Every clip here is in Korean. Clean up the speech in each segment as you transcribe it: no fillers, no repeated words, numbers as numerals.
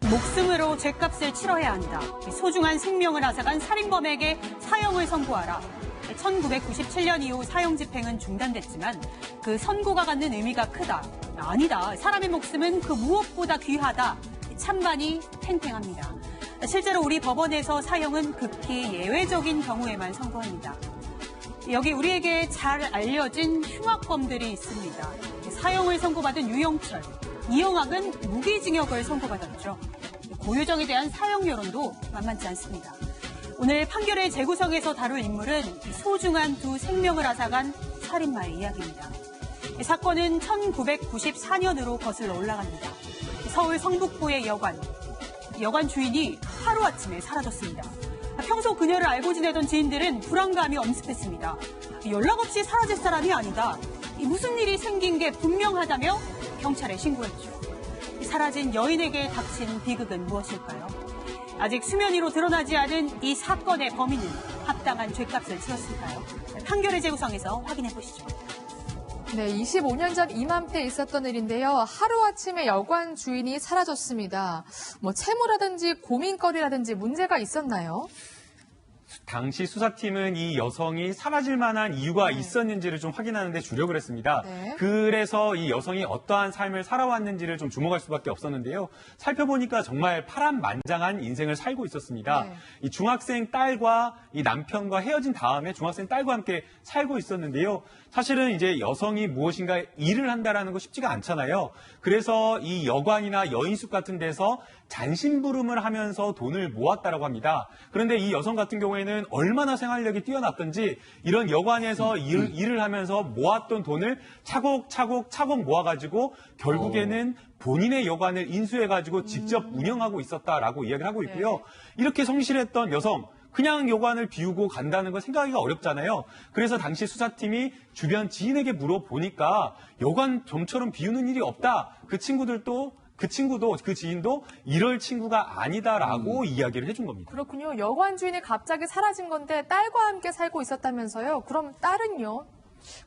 목숨으로 죗값을 치러야 한다. 소중한 생명을 앗아간 살인범에게 사형을 선고하라. 1997년 이후 사형 집행은 중단됐지만 그 선고가 갖는 의미가 크다. 아니다. 사람의 목숨은 그 무엇보다 귀하다. 찬반이 팽팽합니다. 실제로 우리 법원에서 사형은 극히 예외적인 경우에만 선고합니다. 여기 우리에게 잘 알려진 흉악범들이 있습니다. 사형을 선고받은 유영철, 이영학은 무기징역을 선고받았죠. 고유정에 대한 사형 여론도 만만치 않습니다. 오늘 판결의 재구성에서 다룰 인물은 소중한 두 생명을 앗아간 살인마의 이야기입니다. 사건은 1994년으로 거슬러 올라갑니다. 서울 성북구의 여관 주인이 하루아침에 사라졌습니다. 평소 그녀를 알고 지내던 지인들은 불안감이 엄습했습니다. 연락 없이 사라질 사람이 아니다. 무슨 일이 생긴 게 분명하다며 경찰에 신고했죠. 사라진 여인에게 닥친 비극은 무엇일까요? 아직 수면 위로 드러나지 않은 이 사건의 범인은 합당한 죗값을 치렀을까요? 판결의 재구성에서 확인해 보시죠. 네, 25년 전 이맘때 있었던 일인데요. 하루아침에 여관 주인이 사라졌습니다. 채무라든지 고민거리라든지 문제가 있었나요? 당시 수사팀은 이 여성이 사라질 만한 이유가 있었는지를 좀 확인하는 데 주력을 했습니다. 네. 그래서 이 여성이 어떠한 삶을 살아왔는지를 좀 주목할 수밖에 없었는데요. 살펴보니까 정말 파란만장한 인생을 살고 있었습니다. 네. 이 중학생 딸과 이 남편과 헤어진 다음에 중학생 딸과 함께 살고 있었는데요. 사실은 이제 여성이 무엇인가 일을 한다라는 거 쉽지가 않잖아요. 그래서 이 여관이나 여인숙 같은 데서 잔심부름을 하면서 돈을 모았다라고 합니다. 그런데 이 여성 같은 경우에는 얼마나 생활력이 뛰어났던지 이런 여관에서 일을 하면서 모았던 돈을 차곡차곡 모아가지고 결국에는 본인의 여관을 인수해가지고 직접 운영하고 있었다라고 이야기를 하고 있고요. 네. 이렇게 성실했던 여성, 그냥 여관을 비우고 간다는 건 생각하기가 어렵잖아요. 그래서 당시 수사팀이 주변 지인에게 물어보니까 여관 좀처럼 비우는 일이 없다. 그 친구도 그 지인도 이럴 친구가 아니다라고 이야기를 해준 겁니다. 그렇군요. 여관 주인이 갑자기 사라진 건데 딸과 함께 살고 있었다면서요. 그럼 딸은요?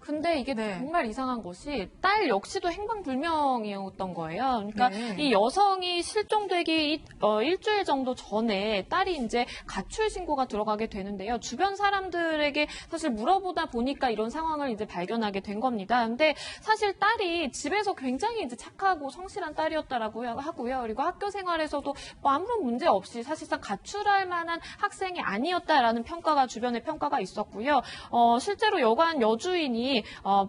근데 이게 네. 정말 이상한 것이 딸 역시도 행방불명이었던 거예요. 그러니까 네. 이 여성이 실종되기 일주일 정도 전에 딸이 이제 가출 신고가 들어가게 되는데요. 주변 사람들에게 사실 물어보다 보니까 이런 상황을 이제 발견하게 된 겁니다. 근데 사실 딸이 집에서 굉장히 이제 착하고 성실한 딸이었다라고 하고요. 그리고 학교 생활에서도 아무런 문제 없이 사실상 가출할 만한 학생이 아니었다라는 평가가 주변의 평가가 있었고요. 실제로 여관 여주인이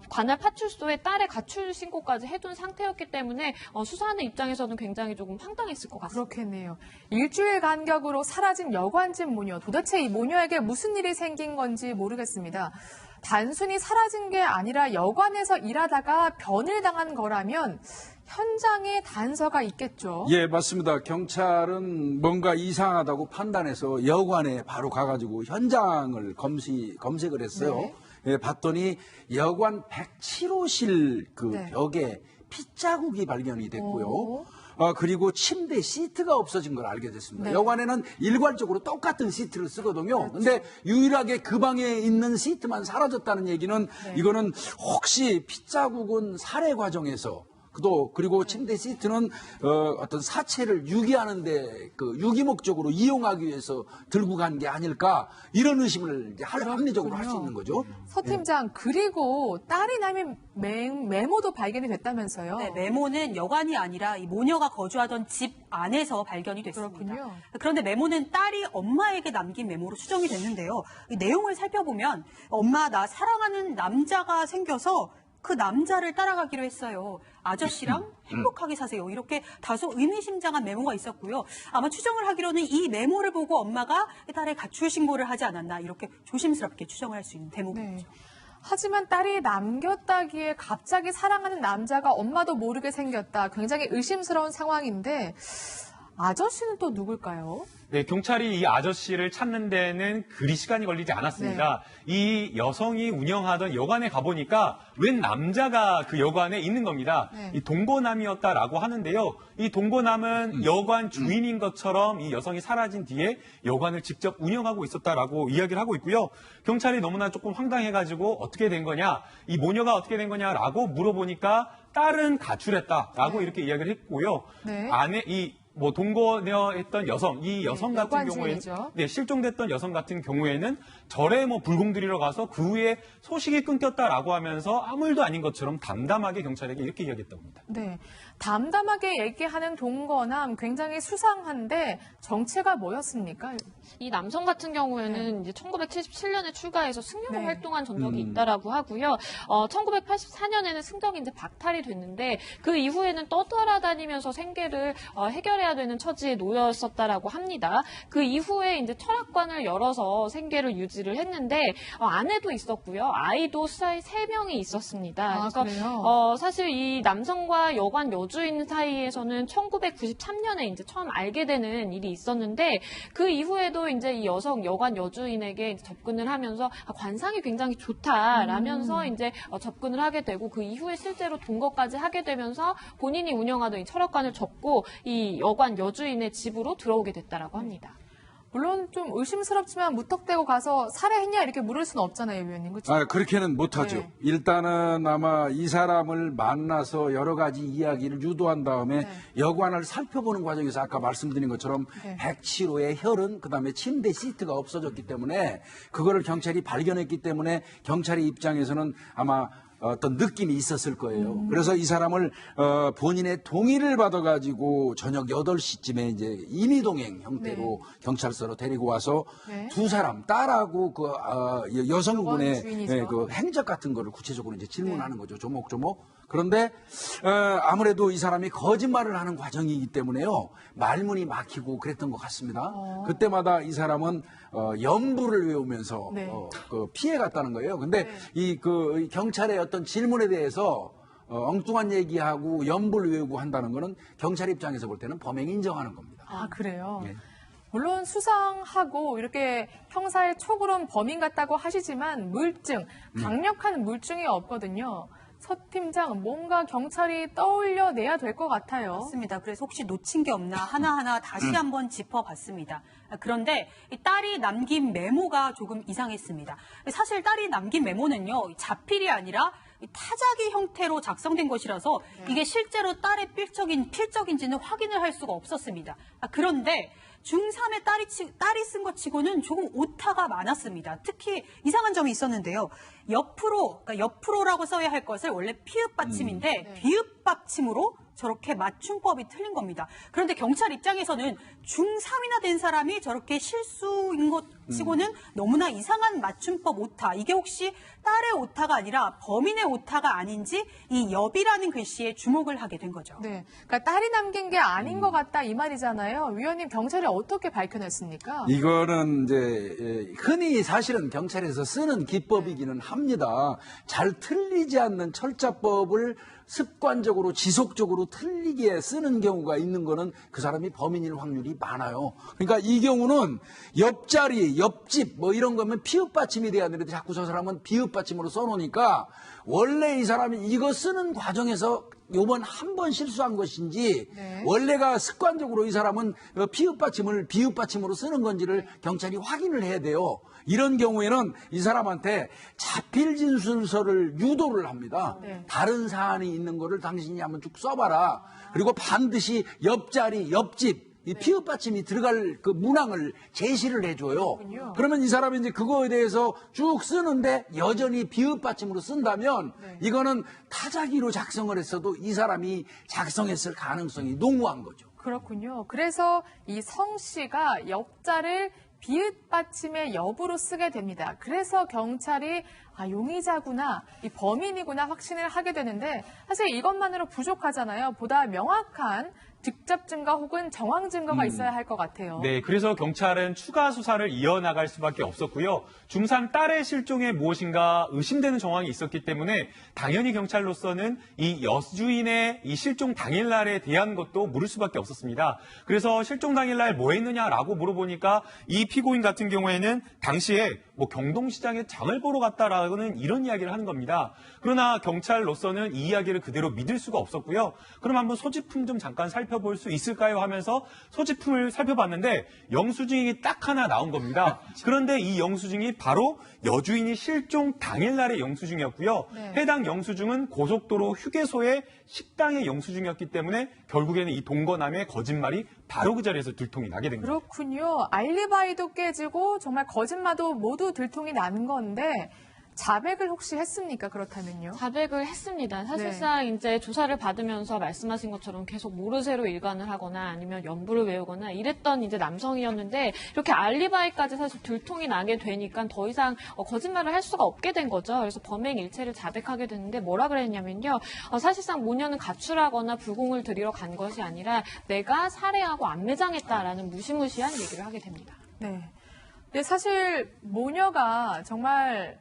관할 파출소에 딸의 가출 신고까지 해둔 상태였기 때문에 수사하는 입장에서는 굉장히 조금 황당했을 것 같습니다. 그렇겠네요. 일주일 간격으로 사라진 여관집 모녀. 도대체 이 모녀에게 무슨 일이 생긴 건지 모르겠습니다. 단순히 사라진 게 아니라 여관에서 일하다가 변을 당한 거라면 현장에 단서가 있겠죠. 예, 맞습니다. 경찰은 뭔가 이상하다고 판단해서 여관에 바로 가가지고 현장을 검색을 했어요. 네. 예, 봤더니 여관 107호실 네. 벽에 핏자국이 발견이 됐고요. 오. 그리고 침대 시트가 없어진 걸 알게 됐습니다. 네. 여관에는 일괄적으로 똑같은 시트를 쓰거든요. 그렇죠. 근데 유일하게 그 방에 있는 시트만 사라졌다는 얘기는 네. 이거는 혹시 핏자국은 살해 과정에서 그리고 침대 시트는 어떤 사체를 유기하는데 그 유기 목적으로 이용하기 위해서 들고 간 게 아닐까 이런 의심을 이제 합리적으로 할 수 있는 거죠. 서 팀장, 그리고 딸이 남긴 메모도 발견이 됐다면서요. 네, 메모는 여관이 아니라 이 모녀가 거주하던 집 안에서 발견이 됐습니다. 그렇군요. 그런데 메모는 딸이 엄마에게 남긴 메모로 추정이 됐는데요. 이 내용을 살펴보면 엄마 나 사랑하는 남자가 생겨서 그 남자를 따라가기로 했어요. 아저씨랑 행복하게 사세요. 이렇게 다소 의미심장한 메모가 있었고요. 아마 추정을 하기로는 이 메모를 보고 엄마가 딸의 가출 신고를 하지 않았나 이렇게 조심스럽게 추정을 할 수 있는 대목이죠. 네. 하지만 딸이 남겼다기에 갑자기 사랑하는 남자가 엄마도 모르게 생겼다. 굉장히 의심스러운 상황인데 아저씨는 또 누굴까요? 네, 경찰이 이 아저씨를 찾는 데는 그리 시간이 걸리지 않았습니다. 이 여성이 운영하던 여관에 가보니까 웬 남자가 그 여관에 있는 겁니다. 네. 이 동거남이었다라고 하는데요. 이 동거남은 여관 주인인 것처럼 이 여성이 사라진 뒤에 여관을 직접 운영하고 있었다라고 이야기를 하고 있고요. 경찰이 너무나 조금 황당해가지고 어떻게 된 거냐, 이 모녀가 어떻게 된 거냐라고 물어보니까 딸은 가출했다라고 이렇게 이야기를 했고요. 네. 안에 이 뭐 동거녀했던 여성, 이 여성 같은 경우에는 여관주인이죠. 네, 실종됐던 여성 같은 경우에는 절에 뭐 불공들이러 가서 그 후에 소식이 끊겼다라고 하면서 아무 일도 아닌 것처럼 담담하게 경찰에게 이렇게 이야기했다고 합니다. 네. 담담하게 얘기하는 동거남 굉장히 수상한데 정체가 뭐였습니까? 이 남성 같은 경우에는 이제 1977년에 출가해서 승려로 네. 활동한 전적이 있다라고 하고요. 1984년에는 승적이 이제 박탈이 됐는데 그 이후에는 떠돌아다니면서 생계를 해결해야 되는 처지에 놓였었다라고 합니다. 그 이후에 이제 철학관을 열어서 생계를 유지를 했는데 아내도 있었고요. 아이도 3명이 있었습니다. 그래서 그래요? 사실 이 남성과 여관 여주인 사이에서는 1993년에 이제 처음 알게 되는 일이 있었는데 그 이후에도 이제 이 여성 여관 여주인에게 이제 접근을 하면서 관상이 굉장히 좋다라면서 이제 접근을 하게 되고 그 이후에 실제로 동거까지 하게 되면서 본인이 운영하던 이 철학관을 접고 이 여관 여주인의 집으로 들어오게 됐다라고 합니다. 물론 좀 의심스럽지만 무턱대고 가서 살해했냐 이렇게 물을 수는 없잖아요, 위원님. 그렇죠? 아, 그렇게는 못하죠. 네. 일단은 아마 이 사람을 만나서 여러 가지 이야기를 유도한 다음에 여관을 살펴보는 과정에서 아까 말씀드린 것처럼 네. 백치로의 혈흔, 그다음에 침대 시트가 없어졌기 때문에 그거를 경찰이 발견했기 때문에 경찰의 입장에서는 아마 어떤 느낌이 있었을 거예요. 그래서 이 사람을 본인의 동의를 받아가지고 저녁 8시쯤에 이제 임의동행 형태로 경찰서로 데리고 와서 네. 두 사람 딸하고 그 여관 여성분의 주인이죠. 그 행적 같은 거를 구체적으로 이제 질문하는 거죠. 조목조목. 그런데 아무래도 이 사람이 거짓말을 하는 과정이기 때문에요. 말문이 막히고 그랬던 것 같습니다. 그때마다 이 사람은 연부를 외우면서 네. 그 피해갔다는 거예요. 근데 이 그 경찰의 어떤 질문에 대해서 엉뚱한 얘기하고 연부를 외우고 한다는 거는 경찰 입장에서 볼 때는 범행 인정하는 겁니다. 아, 그래요? 네. 물론 수상하고 이렇게 형사의 촉으로는 범인 같다고 하시지만 물증, 강력한 물증이 없거든요. 서 팀장, 뭔가 경찰이 떠올려내야 될 것 같아요. 맞습니다. 그래서 혹시 놓친 게 없나 하나하나 다시 한번 짚어봤습니다. 그런데 이 딸이 남긴 메모가 조금 이상했습니다. 사실 딸이 남긴 메모는요, 자필이 아니라 타자기 형태로 작성된 것이라서 이게 실제로 딸의 필적인지는 확인을 할 수가 없었습니다. 그런데 중3의 딸이 쓴 것 치고는 조금 오타가 많았습니다. 특히 이상한 점이 있었는데요. 그러니까 옆으로라고 써야 할 것을 원래 피읍 받침인데 비읍 받침으로 저렇게 맞춤법이 틀린 겁니다. 그런데 경찰 입장에서는 중3이나 된 사람이 저렇게 실수인 것 치고는 너무나 이상한 맞춤법 오타. 이게 혹시 딸의 오타가 아니라 범인의 오타가 아닌지 이 엽이라는 글씨에 주목을 하게 된 거죠. 네, 그러니까 딸이 남긴 게 아닌 것 같다 이 말이잖아요. 위원님, 경찰이 어떻게 밝혀냈습니까? 이거는 이제 흔히 사실은 경찰에서 쓰는 기법이기는 합니다. 잘 틀리지 않는 철자법을 습관적으로 지속적으로 틀리게 쓰는 경우가 있는 거는 그 사람이 범인일 확률이 많아요. 그러니까 이 경우는 옆자리, 옆집 뭐 이런 거면 피읍 받침이 돼야 되는데 자꾸 저 사람은 비읍 받침으로 써놓으니까 원래 이 사람이 이거 쓰는 과정에서 요번 한 번 실수한 것인지 원래가 습관적으로 이 사람은 피읍 받침을 비읍 받침으로 쓰는 건지를 경찰이 확인을 해야 돼요. 이런 경우에는 이 사람한테 자필 진술서를 유도를 합니다. 다른 사안이 있는 거를 당신이 한번 쭉 써봐라. 그리고 반드시 옆자리, 옆집 이 피읍 받침이 들어갈 그 문항을 제시를 해줘요. 그러면 이 사람이 이제 그거에 대해서 쭉 쓰는데 여전히 비읍 받침으로 쓴다면 이거는 타자기로 작성을 했어도 이 사람이 작성했을 가능성이 농후한 거죠. 그렇군요. 그래서 이 성 씨가 옆자를 비읍 받침의 엽으로 쓰게 됩니다. 그래서 경찰이 용의자구나, 이 범인이구나 확신을 하게 되는데 사실 이것만으로 부족하잖아요. 보다 명확한 득접 증거 혹은 정황 증거가 있어야 할 것 같아요. 네, 그래서 경찰은 추가 수사를 이어나갈 수밖에 없었고요. 중3 딸의 실종에 무엇인가 의심되는 정황이 있었기 때문에 당연히 경찰로서는 이 여주인의 이 실종 당일날에 대한 것도 물을 수밖에 없었습니다. 그래서 실종 당일날 뭐 했느냐라고 물어보니까 이 피고인 같은 경우에는 당시에 뭐 경동시장에 장을 보러 갔다라는 이런 이야기를 하는 겁니다. 그러나 경찰로서는 이 이야기를 그대로 믿을 수가 없었고요. 그럼 한번 소지품 좀 잠깐 살펴볼 수 있을까요? 하면서 소지품을 살펴봤는데 영수증이 딱 하나 나온 겁니다. 그런데 이 영수증이 바로 여주인이 실종 당일날의 영수증이었고요. 해당 영수증은 고속도로 휴게소에 식당의 영수증이었기 때문에 결국에는 이 동거남의 거짓말이 바로 그 자리에서 들통이 나게 된 거예요. 그렇군요. 알리바이도 깨지고 정말 거짓말도 모두 들통이 나는 건데 자백을 혹시 했습니까? 그렇다면요? 자백을 했습니다. 사실상 이제 조사를 받으면서 말씀하신 것처럼 계속 모르쇠로 일관을 하거나 아니면 연부를 외우거나 이랬던 이제 남성이었는데 이렇게 알리바이까지 사실 들통이 나게 되니까 더 이상 거짓말을 할 수가 없게 된 거죠. 그래서 범행 일체를 자백하게 됐는데 뭐라 그랬냐면요. 사실상 모녀는 가출하거나 불공을 들이러 간 것이 아니라 내가 살해하고 안매장했다라는 무시무시한 얘기를 하게 됩니다. 네. 근데 사실 모녀가 정말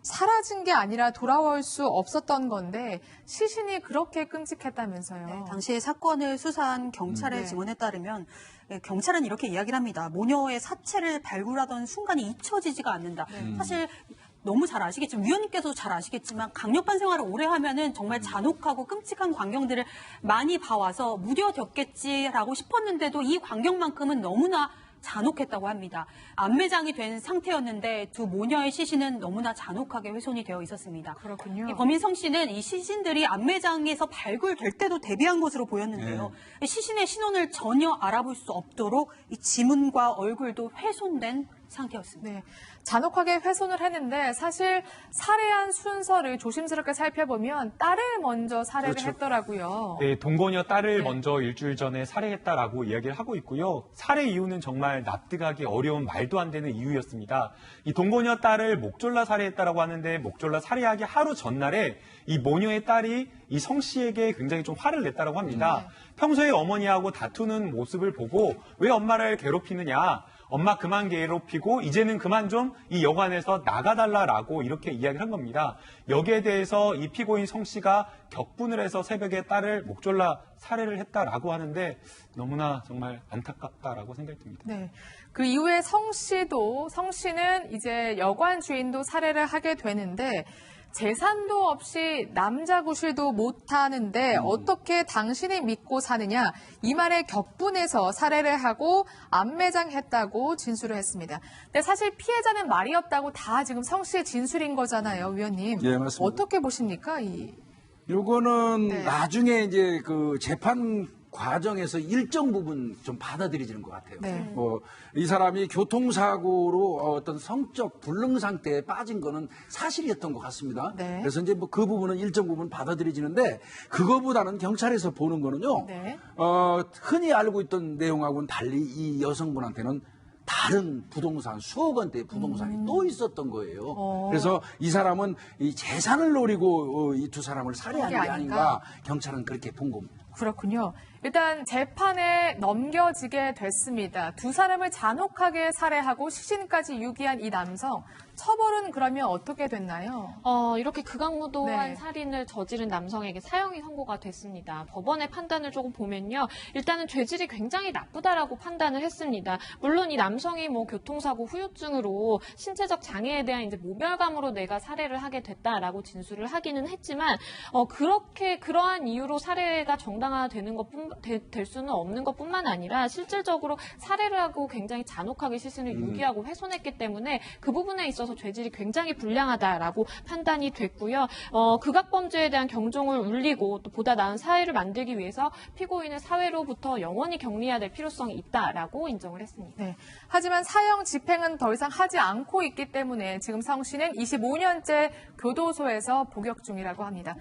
사라진 게 아니라 돌아올 수 없었던 건데 시신이 그렇게 끔찍했다면서요. 네, 당시에 사건을 수사한 경찰의 네. 증언에 따르면 경찰은 이렇게 이야기를 합니다. 모녀의 사체를 발굴하던 순간이 잊혀지지가 않는다. 사실 너무 잘 아시겠지만 위원님께서도 잘 아시겠지만 강력반 생활을 오래 하면은 정말 잔혹하고 끔찍한 광경들을 많이 봐와서 무뎌졌겠지라고 싶었는데도 이 광경만큼은 너무나 잔혹했다고 합니다. 안매장이 된 상태였는데 두 모녀의 시신은 너무나 잔혹하게 훼손이 되어 있었습니다. 그렇군요. 이 범인 성 씨는 이 시신들이 안매장에서 발굴될 때도 대비한 것으로 보였는데요. 시신의 신원을 전혀 알아볼 수 없도록 이 지문과 얼굴도 훼손된 상태였습니다. 네. 잔혹하게 훼손을 했는데 사실 살해한 순서를 조심스럽게 살펴보면 딸을 먼저 살해를 그렇죠. 했더라고요. 네, 동거녀 딸을 네. 먼저 일주일 전에 살해했다라고 이야기를 하고 있고요. 살해 이유는 정말 납득하기 어려운 말도 안 되는 이유였습니다. 이 동거녀 딸을 목졸라 살해했다라고 하는데 목졸라 살해하기 하루 전날에 이 모녀의 딸이 이 성 씨에게 굉장히 좀 화를 냈다라고 합니다. 평소에 어머니하고 다투는 모습을 보고 왜 엄마를 괴롭히느냐? 엄마 그만 괴롭히고 이제는 그만 좀 이 여관에서 나가달라라고 이렇게 이야기를 한 겁니다. 여기에 대해서 이 피고인 성 씨가 격분을 해서 새벽에 딸을 목졸라 살해를 했다라고 하는데 너무나 정말 안타깝다라고 생각이 듭니다. 네. 그 이후에 성 씨는 이제 여관 주인도 살해를 하게 되는데 재산도 없이 남자 구실도 못하는데 어떻게 당신이 믿고 사느냐 이 말에 격분해서 살해를 하고 안매장했다고 진술을 했습니다. 근데 사실 피해자는 말이 없다고 다 지금 성 씨의 진술인 거잖아요, 위원님. 예, 맞습니다. 어떻게 보십니까? 요거는 네. 나중에 이제 그 재판 과정에서 일정 부분 좀 받아들여지는 것 같아요. 네. 이 사람이 교통사고로 어떤 성적 불능 상태에 빠진 거는 사실이었던 것 같습니다. 네. 그래서 이제 뭐 그 부분은 일정 부분 받아들여지는데 그거보다는 경찰에서 보는 거는요. 네. 흔히 알고 있던 내용하고는 달리 이 여성분한테는 다른 부동산, 수억 원대의 부동산이 또 있었던 거예요. 그래서 이 사람은 이 재산을 노리고 이 두 사람을 살해한 게 그게 아닌가 경찰은 그렇게 본 겁니다. 그렇군요. 일단 재판에 넘겨지게 됐습니다. 두 사람을 잔혹하게 살해하고 시신까지 유기한 이 남성. 처벌은 그러면 어떻게 됐나요? 이렇게 극악무도한 네. 살인을 저지른 남성에게 사형이 선고가 됐습니다. 법원의 판단을 조금 보면요. 일단은 죄질이 굉장히 나쁘다라고 판단을 했습니다. 물론 이 남성이 뭐 교통사고 후유증으로 신체적 장애에 대한 이제 모멸감으로 내가 살해를 하게 됐다라고 진술을 하기는 했지만 그렇게 그러한 이유로 살해가 정당화되는 될 수는 없는 것뿐만 아니라 실질적으로 살해를 하고 굉장히 잔혹하게 시신을 유기하고 훼손했기 때문에 그 부분에 있어서 죄질이 굉장히 불량하다라고 판단이 됐고요. 극악범죄에 대한 경종을 울리고 또 보다 나은 사회를 만들기 위해서 피고인을 사회로부터 영원히 격리해야 될 필요성이 있다라고 인정을 했습니다. 네. 하지만 사형 집행은 더 이상 하지 않고 있기 때문에 지금 성 씨는 25년째 교도소에서 복역 중이라고 합니다.